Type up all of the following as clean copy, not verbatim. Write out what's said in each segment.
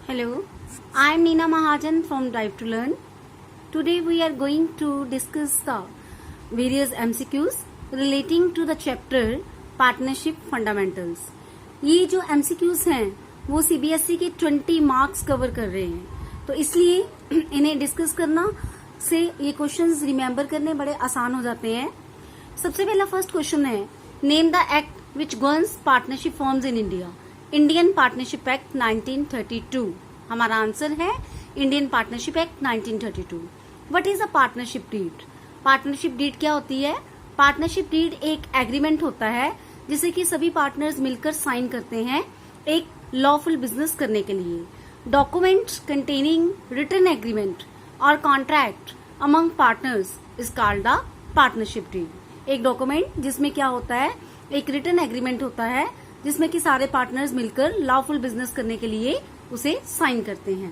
Hello, I am Neena Mahajan from Drive to Learn. Today we are going to discuss the various MCQs relating to the chapter Partnership Fundamentals. ये जो MCQs हैं वो CBSE के 20 marks cover कर रहे हैं, तो इसलिए इन्हें डिस्कस करना से ये क्वेश्चंस रिमेम्बर करने बड़े आसान हो जाते हैं। सबसे पहला फर्स्ट क्वेश्चन है, name the act which governs partnership forms in India. Indian partnership act 1932। हमारा आंसर है Indian partnership act 1932। What is a partnership deed? Partnership deed क्या होती है? पार्टनरशिप डीड एक एग्रीमेंट होता है जिसे कि सभी पार्टनर्स मिलकर साइन करते हैं एक लॉफुल बिजनेस करने के लिए। डॉक्यूमेंट कंटेनिंग रिटन एग्रीमेंट और contract among partners is called the partnership deed. एक डॉक्यूमेंट जिसमें क्या होता है, एक रिटन एग्रीमेंट होता है जिसमें कि सारे पार्टनर्स मिलकर लॉफुल बिजनेस करने के लिए उसे साइन करते हैं।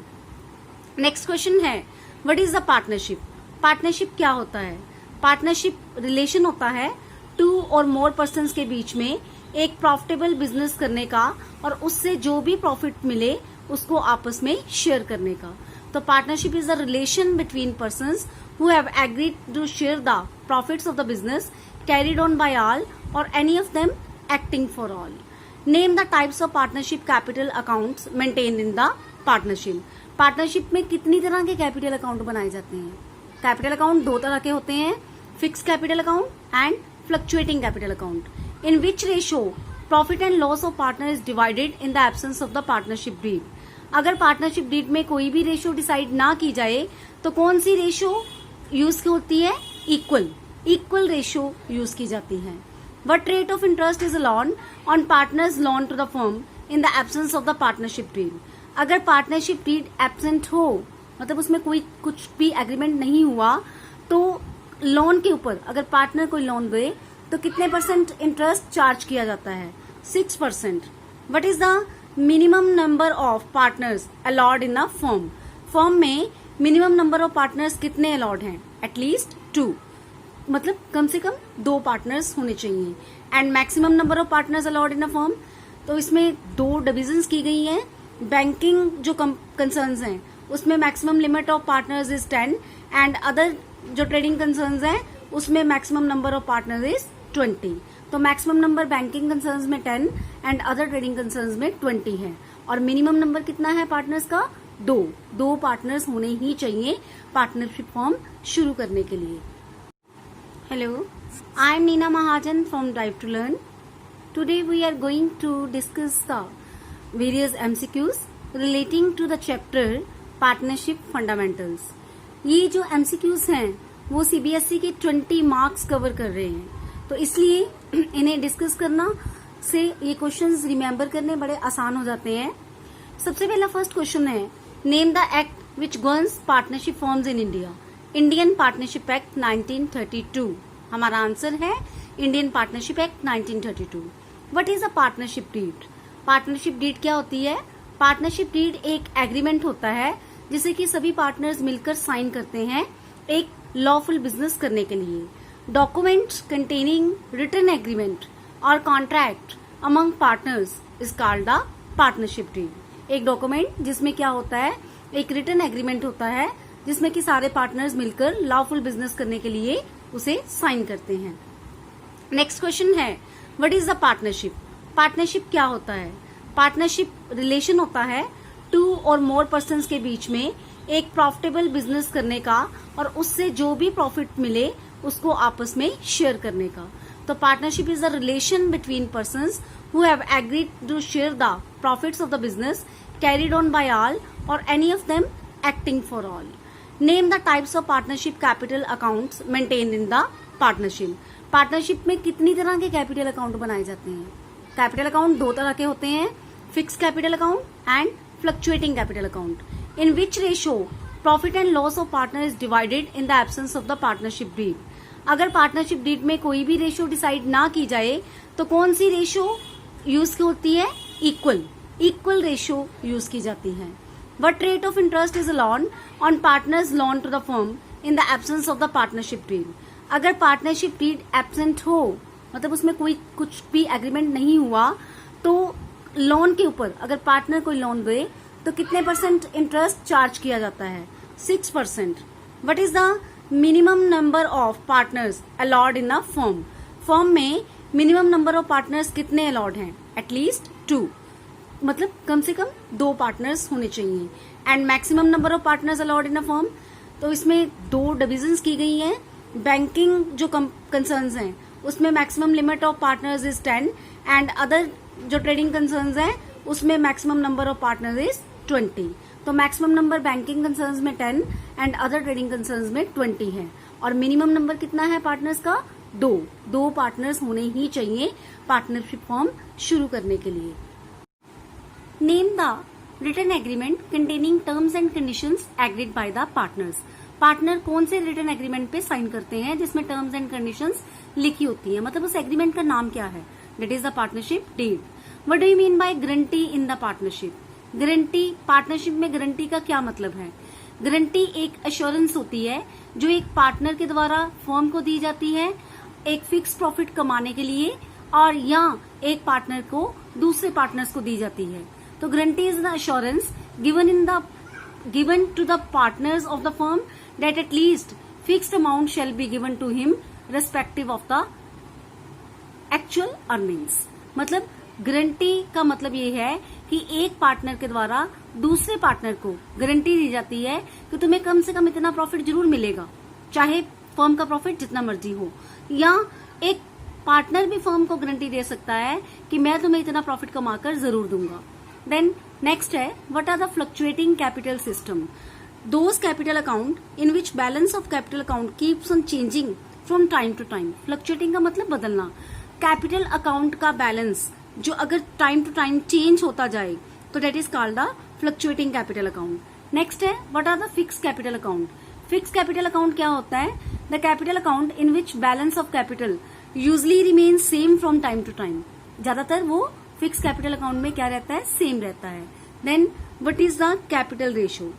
नेक्स्ट क्वेश्चन है, what is the partnership? Partnership क्या होता है? पार्टनरशिप रिलेशन होता है टू और मोर पर्सन्स के बीच में एक प्रॉफिटेबल बिजनेस करने का और उससे जो भी प्रॉफिट मिले उसको आपस में शेयर करने का। तो partnership is the relation between persons who have agreed to share the profits of the business carried on by all or any of them acting for all. Name the types of partnership capital accounts maintain in the partnership. Partnership में कितनी तरह के capital account बनाए जाते हैं? Capital account दो तरह के होते हैं, fix capital account and fluctuating capital account. In which ratio profit and loss of partner is divided in the absence of the partnership deed. अगर पार्टनरशिप डीड में कोई भी रेशो डिसाइड ना की जाए तो कौन सी रेशो यूज होती है? इक्वल रेशो यूज की जाती है। What rate of interest is allowed on partners loan to the firm in the absence of the partnership deed? अगर पार्टनरशिप डीड एब्सेंट हो, मतलब उसमें कोई कुछ भी एग्रीमेंट नहीं हुआ, तो लोन के ऊपर अगर पार्टनर कोई लोन दे तो कितने परसेंट इंटरेस्ट चार्ज किया जाता है? 6%। What is the minimum number of partners allowed in a firm? Firm में मिनिमम नंबर ऑफ पार्टनर्स कितने अलाउड हैं? एटलीस्ट 2, मतलब कम से कम 2 पार्टनर्स होने चाहिए। And maximum number of partners allowed in a firm, तो इसमें 2 डिविजन्स की गई हैं। बैंकिंग जो कंसर्न्स हैं उसमें maximum limit of partners is 10 and other जो ट्रेडिंग कंसर्न्स हैं उसमें maximum number of partners is 20। तो मैक्सिमम नंबर बैंकिंग कंसर्न्स में 10 एंड अदर ट्रेडिंग कंसर्न्स में 20 है। और मिनिमम नंबर कितना है पार्टनर्स का? 2 पार्टनर्स होने ही चाहिए पार्टनरशिप फॉर्म शुरू करने के लिए। Hello, I am Neena Mahajan from Drive to Learn. Today we are going to discuss the various MCQs relating to the chapter Partnership Fundamentals. ये जो MCQs हैं वो CBSE के 20 मार्क्स कवर कर रहे हैं, तो इसलिए इन्हें डिस्कस करना से ये क्वेश्चंस रिमेम्बर करने बड़े आसान हो जाते हैं। सबसे पहला फर्स्ट क्वेश्चन है, name the act which governs partnership forms in India. Indian partnership act 1932। हमारा आंसर है Indian partnership act 1932। What is a partnership deed? Partnership deed क्या होती है? पार्टनरशिप डीड एक एग्रीमेंट होता है जिसे कि सभी पार्टनर्स मिलकर साइन करते हैं एक लॉफुल बिजनेस करने के लिए। डॉक्यूमेंट कंटेनिंग रिटन एग्रीमेंट और contract among partners is called the partnership deed. एक डॉक्यूमेंट जिसमें क्या होता है, एक रिटन एग्रीमेंट होता है जिसमें कि सारे पार्टनर्स मिलकर लॉफुल बिजनेस करने के लिए उसे साइन करते हैं। नेक्स्ट क्वेश्चन है, what is the partnership? Partnership क्या होता है? पार्टनरशिप रिलेशन होता है टू और मोर पर्सन्स के बीच में एक प्रॉफिटेबल बिजनेस करने का और उससे जो भी प्रॉफिट मिले उसको आपस में शेयर करने का। तो partnership is the relation between persons who have agreed to share the profits of the business carried on by all or any of them acting for all. Name the types of partnership capital accounts maintain in the partnership. Partnership में कितनी तरह के capital account बनाए जाते हैं? Capital account 2 तरह के होते हैं, fix capital account and fluctuating capital account. In which ratio profit and loss of partner is divided in the absence of the partnership deed. अगर पार्टनरशिप डीड में कोई भी रेशो डिसाइड ना की जाए तो कौन सी रेशो यूज होती है? इक्वल रेशो यूज की जाती है। What rate of interest is allowed on partners loan to the firm in the absence of the partnership deed? अगर पार्टनरशिप डीड एब्सेंट हो, मतलब उसमें कोई कुछ भी एग्रीमेंट नहीं हुआ, तो लोन के ऊपर अगर पार्टनर कोई लोन दे तो कितने परसेंट इंटरेस्ट चार्ज किया जाता है? 6%. What is the minimum number of partners allowed in a firm? Firm में मिनिमम नंबर ऑफ पार्टनर्स कितने अलाउड हैं? एटलीस्ट 2, मतलब कम से कम 2 पार्टनर्स होने चाहिए. And maximum number of partners allowed in a firm, तो इसमें 2 डिविजन्स की गई हैं. बैंकिंग जो कंसर्न्स हैं उसमें maximum limit of partners is 10 and other जो ट्रेडिंग कंसर्न्स हैं उसमें maximum number of partners is 20. तो मैक्सिमम नंबर बैंकिंग कंसर्न्स में 10 एंड अदर ट्रेडिंग कंसर्न्स में 20 है. और मिनिमम नंबर कितना है पार्टनर्स का? 2 पार्टनर्स होने ही चाहिए पार्टनरशिप फॉर्म शुरू करने के लिए. Name the written agreement containing terms and conditions agreed by the partners. Partner कौन से रिटन एग्रीमेंट पे साइन करते हैं जिसमें टर्म्स एंड कंडीशंस लिखी होती है, मतलब उस एग्रीमेंट का नाम क्या है? That is the partnership deed. What do you mean by guarantee in the partnership? Guarantee, partnership में गारंटी का क्या मतलब है? गारंटी एक एश्योरेंस होती है जो एक पार्टनर के द्वारा फर्म को दी जाती है एक फिक्स प्रॉफिट कमाने के लिए, और या एक पार्टनर को दूसरे पार्टनर्स को दी जाती है. तो guarantee is the assurance given to the partners of the firm that at least fixed amount shall be given to him respective of the actual earnings. मतलब गारंटी का मतलब ये है कि एक पार्टनर के द्वारा दूसरे पार्टनर को गारंटी दी जाती है कि तुम्हें कम से कम इतना प्रॉफिट जरूर मिलेगा, चाहे फर्म का प्रॉफिट जितना मर्जी हो. या एक पार्टनर भी फर्म को गारंटी दे सकता है कि मैं तुम्हें इतना प्रॉफिट कमाकर जरूर दूंगा. देन नेक्स्ट है, what are the fluctuating capital system? Those capital account in which balance of capital account keeps on changing from time to time. Fluctuating का मतलब बदलना. कैपिटल अकाउंट का बैलेंस जो अगर टाइम टू टाइम चेंज होता जाए तो that is called the fluctuating capital account. Next है, what are the fix capital account? Fix capital account क्या होता है? The capital account in which balance of capital usually remain same from time to time. ज्यादातर वो fix capital account में क्या रहता है? सेम रहता है. Then what is the capital ratio?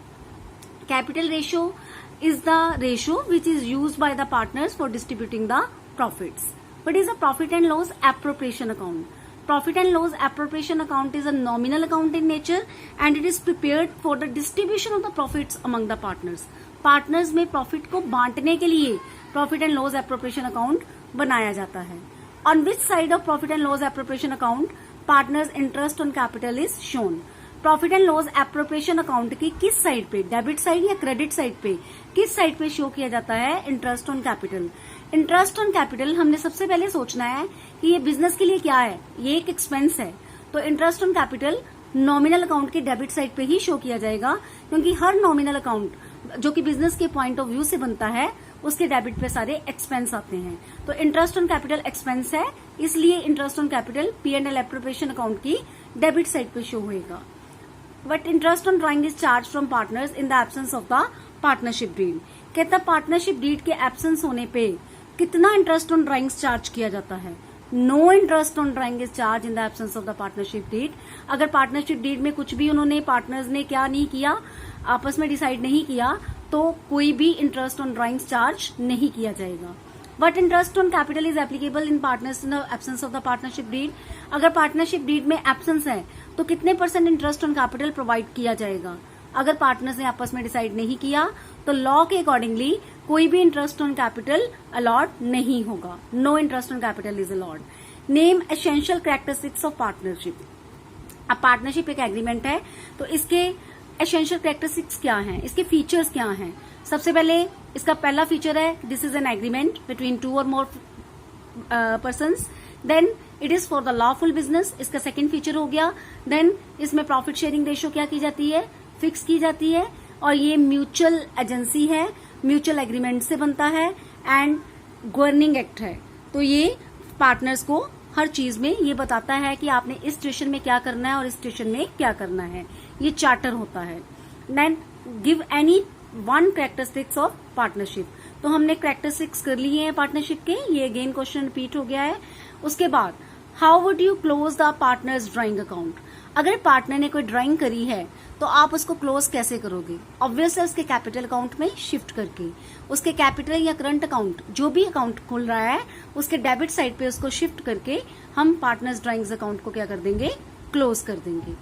Capital ratio is the ratio which is used by the partners for distributing the profits. What is a profit and loss appropriation account? Profit and loss appropriation account is a nominal account in nature and it is prepared for the distribution of the profits among the partners. Partners में profit को बांटने के लिए profit and loss appropriation account बनाया जाता है. On which side of profit and loss appropriation account partners interest on capital is shown? Profit and loss appropriation account की किस साइड पे, डेबिट साइड या क्रेडिट साइड पे, किस साइड पे शो किया जाता है? Interest on capital. Interest on capital हमने सबसे पहले सोचना है कि ये बिजनेस के लिए क्या है, ये एक एक्सपेंस है. तो interest on capital nominal account के डेबिट साइड पे ही शो किया जाएगा, क्योंकि हर नॉमिनल अकाउंट जो कि बिजनेस के पॉइंट ऑफ व्यू से बनता है उसके डेबिट पे सारे एक्सपेंस आते हैं. तो इंटरेस्ट ऑन कैपिटल एक्सपेंस है, इसलिए interest on capital P&L appropriation account की डेबिट साइड पे शो होएगा. What interest on drawing is charged from partners in the absence of the partnership deed? कहता पार्टनरशिप डीड के एब्सेंस होने पे कितना इंटरेस्ट ऑन ड्राइंग्स चार्ज किया जाता है? No interest on drawing is charge in the absence of the partnership deed. अगर partnership deed में कुछ भी उन्होंने पार्टनर्स ने क्या नहीं किया, आपस में डिसाइड नहीं किया, तो कोई भी इंटरेस्ट ऑन ड्राइंग्स चार्ज नहीं किया जाएगा. What interest on capital is applicable in partners in the absence of the partnership deed? अगर पार्टनरशिप डीड में एब्सेंस है तो कितने % इंटरेस्ट ऑन कैपिटल प्रोवाइड किया जाएगा? अगर पार्टनर्स ने आपस में डिसाइड नहीं किया तो लॉ के अकॉर्डिंगली कोई भी इंटरेस्ट ऑन कैपिटल अलॉट नहीं होगा. No interest on capital is allot. Name essential characteristics of partnership. अब पार्टनरशिप एक एग्रीमेंट है तो इसके एसेंशियल कैरेक्टरिस्टिक्स क्या हैं, इसके फीचर्स क्या हैं? सबसे पहले इसका पहला फीचर है this is an agreement between 2 और more persons. Then it is for the lawful business, इसका सेकंड फीचर हो गया. देन इसमें प्रॉफिट शेयरिंग रेशियो क्या की जाती है? फिक्स की जाती है. और ये म्यूचुअल एजेंसी है, म्यूचुअल एग्रीमेंट से बनता है एंड गवर्निंग एक्ट है. तो ये पार्टनर्स को हर चीज में ये बताता है कि आपने इस सिचुएशन में क्या करना है और इस सिचुएशन में क्या करना है. ये चार्टर होता है. Then give any one characteristics of partnership. तो हमने कैरेक्टरिस्टिक्स कर लिए हैं पार्टनरशिप के, ये अगेन क्वेश्चन रिपीट हो गया है. उसके बाद how would you close the partners drawing account? अगर पार्टनर ने कोई ड्राइंग करी है तो आप उसको क्लोज कैसे करोगे? ऑब्वियसली उसके कैपिटल अकाउंट में शिफ्ट करके, उसके कैपिटल या करंट अकाउंट जो भी अकाउंट खुल रहा है उसके डेबिट साइड पे उसको शिफ्ट करके हम पार्टनर्स ड्राइंग्स अकाउंट को क्या कर देंगे? क्लोज कर देंगे.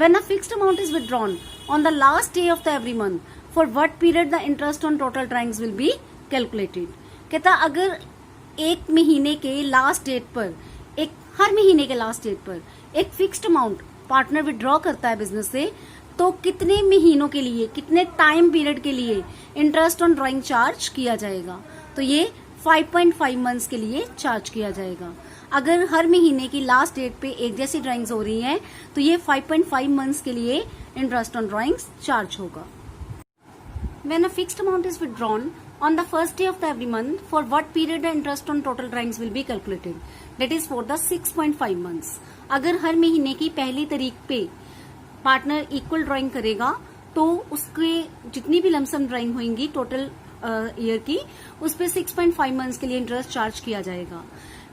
When a fixed amount is withdrawn on the last day of the every month, for what period the interest on total drawings will be calculated? कहता अगर एक महीने के लास्ट डेट पर, हर महीने के लास्ट डेट पर एक फिक्स्ड अमाउंट पार्टनर विड्रॉ करता है बिजनेस से, तो कितने महीनों के लिए, कितने टाइम पीरियड के लिए इंटरेस्ट ऑन ड्राइंग चार्ज किया जाएगा? तो ये 5.5 मंथ्स के लिए चार्ज किया जाएगा। अगर हर महीने की लास्ट डेट पे एक जैसी ड्राइंग्स हो रही हैं तो ये 5.5 मंथ्स के लिए इंटरेस्ट ऑन ड्राइंग्स चार्ज होगा। When a fixed amount is withdrawn on the first day of the every month, for what period the interest on total drawings will be calculated? That is for the 6.5 months. अगर हर महीने की पहली तारीख पे partner equal drawing करेगा तो उसके जितनी भी लमसम ड्राइंग होंगी टोटल ईयर की, उस पे 6.5 मंथ्स के लिए इंटरेस्ट चार्ज किया जाएगा।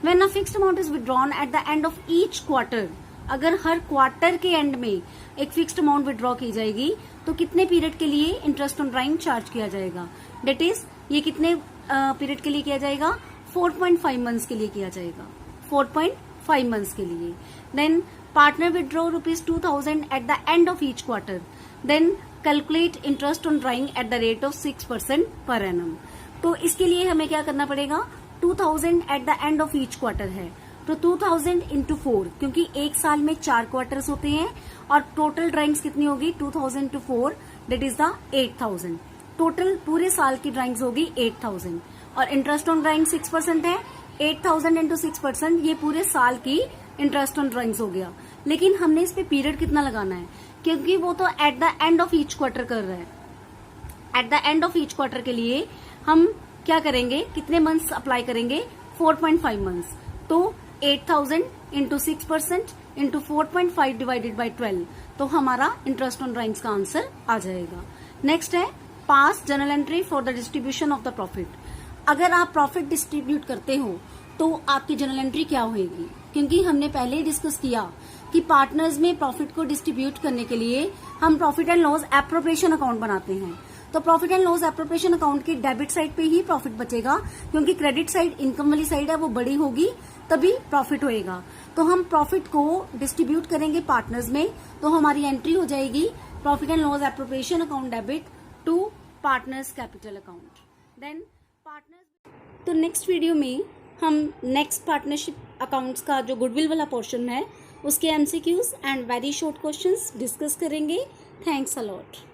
When a fixed amount is withdrawn at the end of each quarter, अगर हर क्वार्टर के एंड में एक फिक्स्ड अमाउंट विड्रॉ की जाएगी तो कितने पीरियड के लिए इंटरेस्ट ऑन ड्राइंग चार्ज किया जाएगा? डेट इज ये कितने पीरियड के लिए किया जाएगा? 4.5 मंथ्स के लिए किया जाएगा, 4.5 मंथ्स के लिए। Then partner withdraw ₹2000 at the end of each quarter, then calculate interest on drawing at the rate of 6% per annum. तो इसके लिए हमें क्या करना पड़ेगा? 2000 at the end of each quarter है तो 2000 इंटू 4, क्योंकि एक साल में 4 क्वार्टर्स होते हैं और टोटल ड्राइंग्स कितनी होगी? 2000 into 4 that is the 8000। Total पूरे साल की ड्राइंग्स होगी 8000 और इंटरेस्ट ऑन ड्राइंग 6% है। 8000 इंटू 6% ये पूरे साल की इंटरेस्ट ऑन ड्राइंग्स हो गया। लेकिन हमने इस पे पीरियड कितना लगाना है, क्योंकि वो तो eight the end of each quarter कर रहा है। Eight the end of each quarter के लिए हम क्या करेंगे? कितने मंथ्स अप्लाई करेंगे? 4.5 मंथ्स। तो 8000 इंटू 6% इंटू 4.5 डिवाइडेड बाई 12, तो हमारा इंटरेस्ट ऑन ड्राइंग्स का आंसर आ जाएगा। नेक्स्ट है पास journal entry for the distribution of the profit. अगर आप प्रॉफिट डिस्ट्रीब्यूट करते हो तो आपकी जर्नल एंट्री क्या होगी? क्योंकि हमने पहले ही डिस्कस किया कि पार्टनर्स में प्रॉफिट को डिस्ट्रीब्यूट करने के लिए हम profit and loss appropriation account बनाते हैं। तो profit and loss appropriation account की डेबिट साइड पे ही प्रॉफिट बचेगा, क्योंकि क्रेडिट साइड इनकम वाली साइड है वो बड़ी होगी तभी प्रॉफिट होएगा। तो हम प्रॉफिट को डिस्ट्रीब्यूट करेंगे पार्टनर्स में, तो हमारी एंट्री हो जाएगी profit and loss appropriation account debit to partners capital account. Then partners, तो नेक्स्ट वीडियो में हम नेक्स्ट पार्टनरशिप अकाउंट्स का जो गुडविल वाला पोर्शन है उसके MCQs and very short questions discuss करेंगे। Thanks a lot.